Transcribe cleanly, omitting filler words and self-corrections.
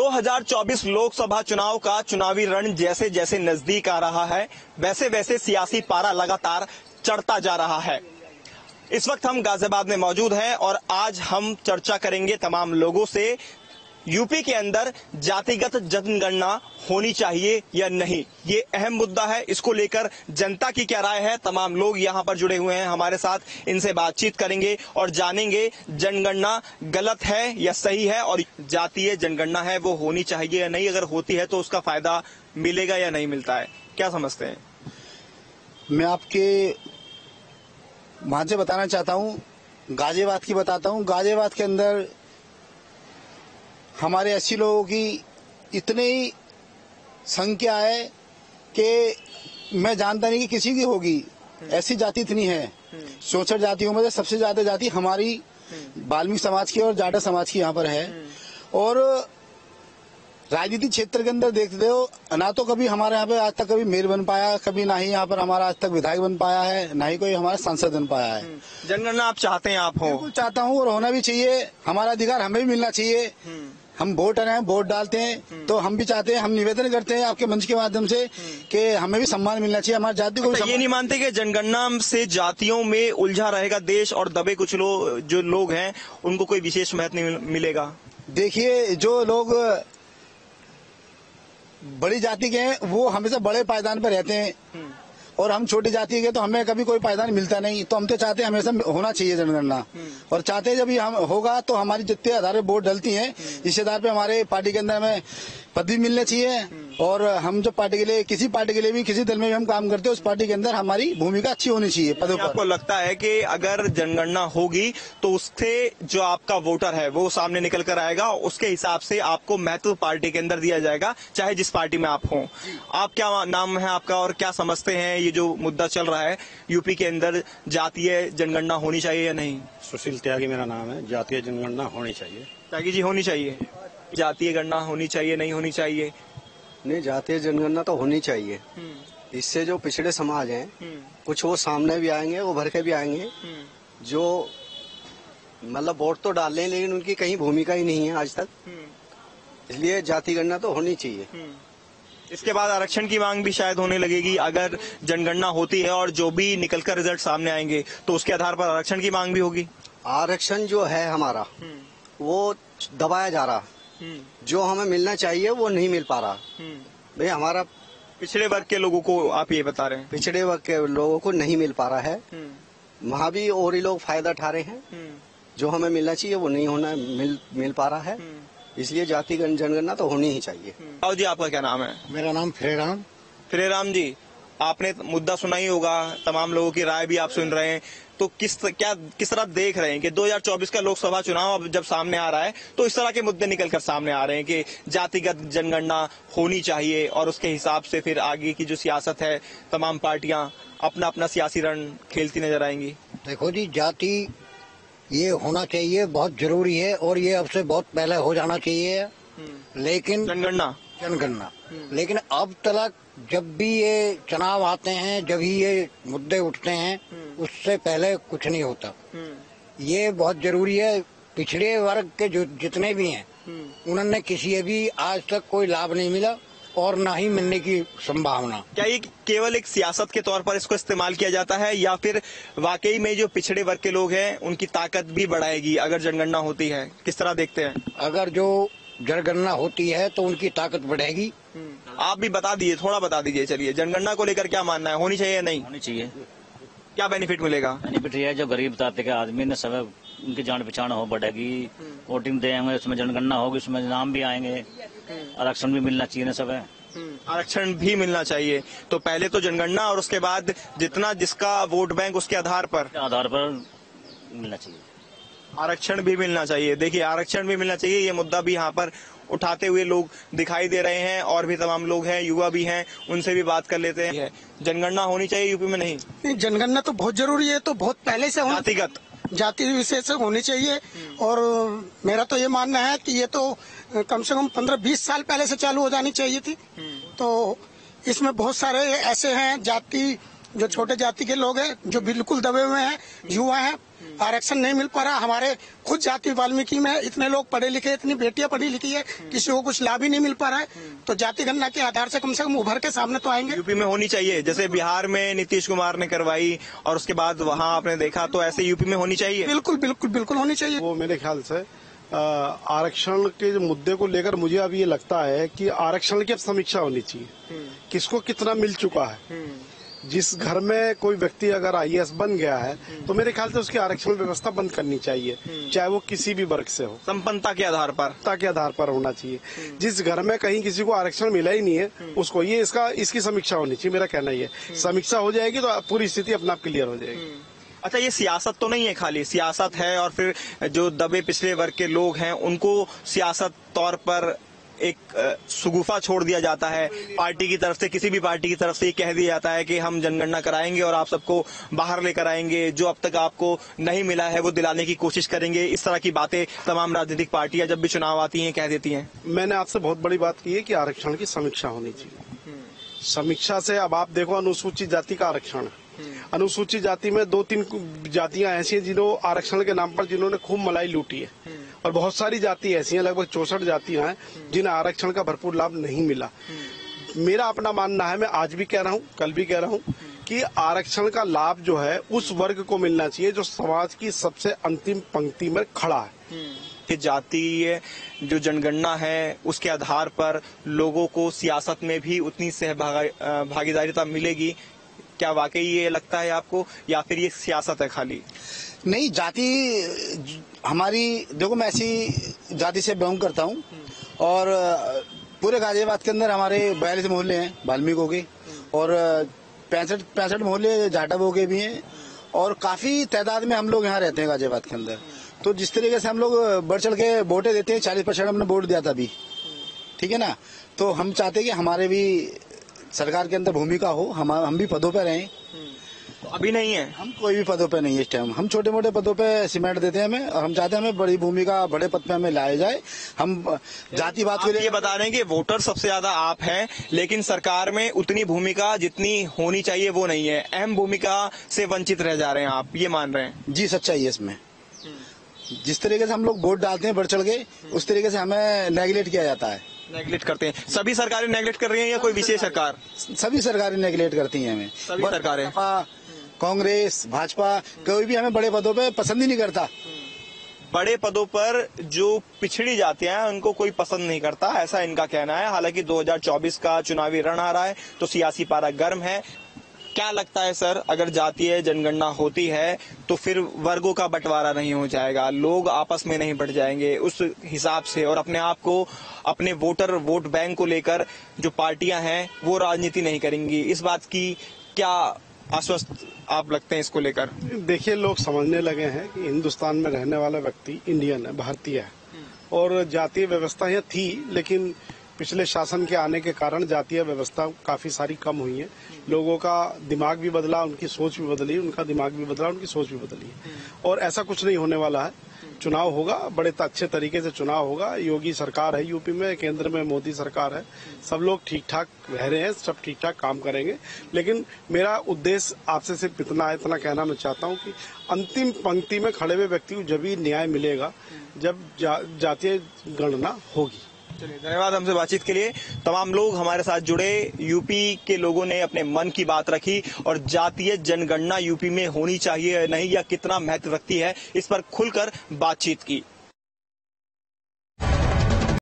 2024 लोकसभा चुनाव का चुनावी रण जैसे जैसे नजदीक आ रहा है वैसे वैसे सियासी पारा लगातार चढ़ता जा रहा है। इस वक्त हम गाजियाबाद में मौजूद हैं और आज हम चर्चा करेंगे तमाम लोगों से यूपी के अंदर जातिगत जनगणना होनी चाहिए या नहीं। ये अहम मुद्दा है, इसको लेकर जनता की क्या राय है। तमाम लोग यहाँ पर जुड़े हुए हैं हमारे साथ, इनसे बातचीत करेंगे और जानेंगे जनगणना गलत है या सही है और जातीय जनगणना है वो होनी चाहिए या नहीं। अगर होती है तो उसका फायदा मिलेगा या नहीं मिलता है, क्या समझते हैं? मैं आपके वहां से बताना चाहता हूँ, गाजियाबाद की बताता हूँ। गाजियाबाद के अंदर हमारे 80 लोगों की इतनी ही संख्या है कि मैं जानता नहीं कि किसी की होगी। ऐसी जाति इतनी है। 64 जातियों में से सबसे ज्यादा जाति हमारी वाल्मीकि समाज की और जाटा समाज की यहाँ पर है। और राजनीतिक क्षेत्र के अंदर देखते हो ना, तो कभी हमारे यहाँ पे आज तक कभी मेयर बन पाया, कभी ना ही यहाँ पर हमारा आज तक विधायक बन पाया है, ना ही कोई हमारा सांसद बन पाया है। जनगणना आप चाहते हैं? आप हो? बिल्कुल चाहता हूँ और होना भी चाहिए। हमारा अधिकार हमें भी मिलना चाहिए। हम वोटर हैं, वोट डालते हैं, तो हम भी चाहते हैं, हम निवेदन करते हैं आपके मंच के माध्यम से कि हमें भी सम्मान मिलना चाहिए, हमारी जाति को भी। ये नहीं मानते कि जनगणना से जातियों में उलझा रहेगा देश और दबे कुछ जो लोग हैं उनको कोई विशेष महत्व नहीं मिलेगा? देखिए, जो लोग बड़ी जाति के हैं वो हमेशा बड़े पायदान पर रहते हैं और हम छोटी जाति के तो हमें कभी कोई पायदान मिलता नहीं। तो हम तो चाहते हैं हमेशा होना चाहिए जनगणना, और चाहते हैं जब हम होगा तो हमारी जितने आधार पे वोट डलती हैं इस आधार पे हमारे पार्टी के अंदर हमें पद भी मिलने चाहिए। और हम जो पार्टी के लिए, किसी पार्टी के लिए भी, किसी दल में भी हम काम करते हैं उस पार्टी के अंदर हमारी भूमिका अच्छी होनी चाहिए पदों पर। आपको लगता है कि अगर जनगणना होगी तो उससे जो आपका वोटर है वो सामने निकल कर आएगा, उसके हिसाब से आपको महत्व पार्टी के अंदर दिया जाएगा, चाहे जिस पार्टी में आप हों? आप क्या नाम है आपका और क्या समझते हैं ये जो मुद्दा चल रहा है यूपी के अंदर, जातीय जनगणना होनी चाहिए या नहीं? सुशील त्यागी मेरा नाम है। जातीय जनगणना होनी चाहिए। त्यागी जी, होनी चाहिए? जातीय गणना होनी चाहिए, नहीं होनी चाहिए? नहीं, जातीय जनगणना तो होनी चाहिए। इससे जो पिछड़े समाज हैं कुछ वो सामने भी आएंगे, वो भर के भी आएंगे। जो मतलब वोट तो डाल लें लेकिन उनकी कहीं भूमिका ही नहीं है आज तक। इसलिए जाति गणना तो होनी चाहिए। इसके बाद आरक्षण की मांग भी शायद होने लगेगी अगर जनगणना होती है, और जो भी निकलकर रिजल्ट सामने आएंगे तो उसके आधार पर आरक्षण की मांग भी होगी। आरक्षण जो है हमारा वो दबाया जा रहा, जो हमें मिलना चाहिए वो नहीं मिल पा रहा। भाई हमारा पिछड़े वर्ग के लोगों को आप ये बता रहे हैं? पिछड़े वर्ग के लोगों को नहीं मिल पा रहा है। वहाँ भी और ही लोग फायदा उठा रहे हैं। जो हमें मिलना चाहिए वो नहीं होना मिल पा रहा है। इसलिए जाति जनगणना तो होनी ही चाहिए। आओ जी, आपका क्या नाम है? मेरा नाम फिरेराम। फिरेराम जी, आपने मुद्दा सुना ही होगा, तमाम लोगों की राय भी आप सुन रहे हैं, तो किस तरह देख रहे हैं कि 2024 का लोकसभा चुनाव अब जब सामने आ रहा है तो इस तरह के मुद्दे निकलकर सामने आ रहे हैं कि जातिगत जनगणना होनी चाहिए और उसके हिसाब से फिर आगे की जो सियासत है तमाम पार्टियां अपना अपना सियासी रण खेलती नजर आएंगी? देखो जी, जाति ये होना चाहिए, बहुत जरूरी है और ये अब से बहुत पहले हो जाना चाहिए। लेकिन जनगणना लेकिन अब तक जब भी ये चुनाव आते हैं, जब ही ये मुद्दे उठते हैं, उससे पहले कुछ नहीं होता। ये बहुत जरूरी है। पिछड़े वर्ग के जो जितने भी हैं उन्होंने किसी भी आज तक कोई लाभ नहीं मिला और ना ही मिलने की संभावना। क्या ये केवल एक सियासत के तौर पर इसको इस्तेमाल किया जाता है या फिर वाकई में जो पिछड़े वर्ग के लोग हैं उनकी ताकत भी बढ़ाएगी अगर जनगणना होती है? किस तरह देखते हैं? अगर जो जनगणना होती है तो उनकी ताकत बढ़ेगी। आप भी बता दीजिए, थोड़ा बता दीजिए। चलिए, जनगणना को लेकर क्या मानना है, होनी चाहिए या नहीं? होनी चाहिए। क्या बेनिफिट मिलेगा? बेनिफिट ये है जो गरीब तबके के आदमी ने सब उनकी जान पहचान हो बढ़ेगी, वोटिंग देंगे, उसमें जनगणना होगी, उसमें नाम भी आएंगे, आरक्षण भी मिलना चाहिए ना सब है। आरक्षण भी मिलना चाहिए। तो पहले तो जनगणना और उसके बाद जितना जिसका वोट बैंक उसके आधार पर मिलना चाहिए। आरक्षण भी मिलना चाहिए। देखिए, आरक्षण भी मिलना चाहिए, ये मुद्दा भी यहाँ पर उठाते हुए लोग दिखाई दे रहे हैं और भी तमाम लोग हैं, युवा भी हैं, उनसे भी बात कर लेते हैं। जनगणना होनी चाहिए यूपी में? नहीं, जनगणना तो बहुत जरूरी है, तो बहुत पहले से जातिगत जाति विशेष से होनी चाहिए। और मेरा तो ये मानना है कि ये तो कम से कम 15-20 साल पहले से चालू हो जानी चाहिए थी। तो इसमें बहुत सारे ऐसे हैं जाति जो छोटे जाति के लोग हैं, जो बिल्कुल दबे हुए हैं, युवा हैं, आरक्षण नहीं मिल पा रहा। हमारे खुद जाति वाल्मीकि में इतने लोग पढ़े लिखे, इतनी बेटियां पढ़ी लिखी है, किसी को कुछ लाभ ही नहीं मिल पा रहा है। तो जाति गणना के आधार से कम उभर के सामने तो आएंगे। यूपी में होनी चाहिए, जैसे बिहार में नीतीश कुमार ने करवाई और उसके बाद वहाँ आपने देखा, तो ऐसे यूपी में होनी चाहिए। बिल्कुल बिल्कुल बिल्कुल होनी चाहिए। वो मेरे ख्याल से आरक्षण के मुद्दे को लेकर मुझे अब ये लगता है कि आरक्षण की अब समीक्षा होनी चाहिए, किसको कितना मिल चुका है। जिस घर में कोई व्यक्ति अगर आईएएस बन गया है तो मेरे ख्याल से उसकी आरक्षण व्यवस्था बंद करनी चाहिए, चाहे वो किसी भी वर्ग से हो। संपन्नता के आधार पर होना चाहिए। जिस घर में कहीं किसी को आरक्षण मिला ही नहीं है, उसको इसकी समीक्षा होनी चाहिए। मेरा कहना ये समीक्षा हो जाएगी तो पूरी स्थिति अपने आप क्लियर हो जाएगी। अच्छा, ये सियासत तो नहीं है, खाली सियासत है और फिर जो दबे पिछड़े वर्ग के लोग हैं उनको सियासत तौर पर एक सुगुफा छोड़ दिया जाता है। पार्टी की तरफ से, किसी भी पार्टी की तरफ से ये कह दिया जाता है कि हम जनगणना कराएंगे और आप सबको बाहर लेकर आएंगे, जो अब तक आपको नहीं मिला है वो दिलाने की कोशिश करेंगे। इस तरह की बातें तमाम राजनीतिक पार्टियां जब भी चुनाव आती हैं कह देती हैं। मैंने आपसे बहुत बड़ी बात की है कि आरक्षण की समीक्षा होनी चाहिए। समीक्षा से अब आप देखो, अनुसूचित जाति का आरक्षण है। अनुसूचित जाति में 2-3 जातियां ऐसी हैं जिन्होंने आरक्षण के नाम पर जिन्होंने खूब मलाई लूटी है, और बहुत सारी जाति ऐसी हैं, लगभग 64 जातियां हैं जिन्हें आरक्षण का भरपूर लाभ नहीं मिला। मेरा अपना मानना है, मैं आज भी कह रहा हूं, कल भी कह रहा हूं कि आरक्षण का लाभ जो है उस वर्ग को मिलना चाहिए जो समाज की सबसे अंतिम पंक्ति में खड़ा है। कि जातीय जो जनगणना है उसके आधार पर लोगों को सियासत में भी उतनी भागीदारिता मिलेगी, क्या वाकई ये लगता है आपको, या फिर ये सियासत है खाली? नहीं, जाति हमारी, देखो मैं ऐसी जाति से बिलोंग करता हूँ और पूरे गाजियाबाद के अंदर हमारे 42 मोहल्ले हैं वाल्मीकियों के, और 65 मोहल्ले जाटवों के भी हैं, और काफी तादाद में हम लोग यहाँ रहते हैं गाजियाबाद के अंदर। तो जिस तरीके से हम लोग बढ़ चढ़ के वोटें देते हैं, 40% हमने वोट दिया था अभी, ठीक है ना। तो हम चाहते हैं कि हमारे भी सरकार के अंदर भूमिका हो, हम भी पदों पे रहें। तो अभी नहीं है, हम कोई भी पदों पे नहीं है इस टाइम। हम छोटे मोटे पदों पे सीमेंट देते हैं हमें, और हम चाहते हैं हमें बड़ी भूमिका, बड़े पद पे हमें लाया जाए। हम जातिवाद के लिए ये बता रहे हैं कि वोटर सबसे ज्यादा आप हैं, लेकिन सरकार में उतनी भूमिका जितनी होनी चाहिए वो नहीं है, अहम भूमिका से वंचित रह जा रहे हैं, आप ये मान रहे हैं? जी, सच्चाई है इसमें। जिस तरीके से हम लोग वोट डालते हैं बढ़ चढ़ के, उस तरीके से हमें नेगलेक्ट किया जाता है। नेगलेक्ट करते हैं? सभी सरकारें नेगलेक्ट कर रही हैं या कोई विशेष सरकार? सभी सरकारें नेगलेक्ट करती हैं हमें। सभी सरकारें, कांग्रेस, भाजपा, कोई भी हमें बड़े पदों पे पसंद ही नहीं करता। बड़े पदों पर जो पिछड़ी जातियां हैं उनको कोई पसंद नहीं करता, ऐसा इनका कहना है। हालांकि 2024 का चुनावी रण आ रहा है तो सियासी पारा गर्म है। क्या लगता है सर, अगर जातीय जनगणना होती है तो फिर वर्गों का बंटवारा नहीं हो जाएगा, लोग आपस में नहीं बढ़ जाएंगे उस हिसाब से, और अपने आप को, अपने वोट बैंक को लेकर जो पार्टियां हैं वो राजनीति नहीं करेंगी? इस बात की क्या आश्वस्त आप लगते हैं इसको लेकर? देखिए, लोग समझने लगे हैं कि हिंदुस्तान में रहने वाला व्यक्ति इंडियन है, भारतीय है, और जातीय व्यवस्था यहाँ थी, लेकिन पिछले शासन के आने के कारण जातीय व्यवस्था काफी सारी कम हुई है। लोगों का दिमाग भी बदला, उनकी सोच भी बदली, उनका दिमाग भी बदला, उनकी सोच भी बदली, और ऐसा कुछ नहीं होने वाला है। चुनाव होगा, बड़े अच्छे तरीके से चुनाव होगा। योगी सरकार है यूपी में, केंद्र में मोदी सरकार है, सब लोग ठीक ठाक रह रहे हैं, सब ठीक ठाक काम करेंगे। लेकिन मेरा उद्देश्य आपसे सिर्फ इतना कहना मैं चाहता हूँ कि अंतिम पंक्ति में खड़े हुए व्यक्ति को जब भी न्याय मिलेगा जब जातीय गणना होगी। चलिए, धन्यवाद हमसे बातचीत के लिए। तमाम लोग हमारे साथ जुड़े, यूपी के लोगों ने अपने मन की बात रखी और जातीय जनगणना यूपी में होनी चाहिए नहीं, या कितना महत्व रखती है, इस पर खुलकर बातचीत की।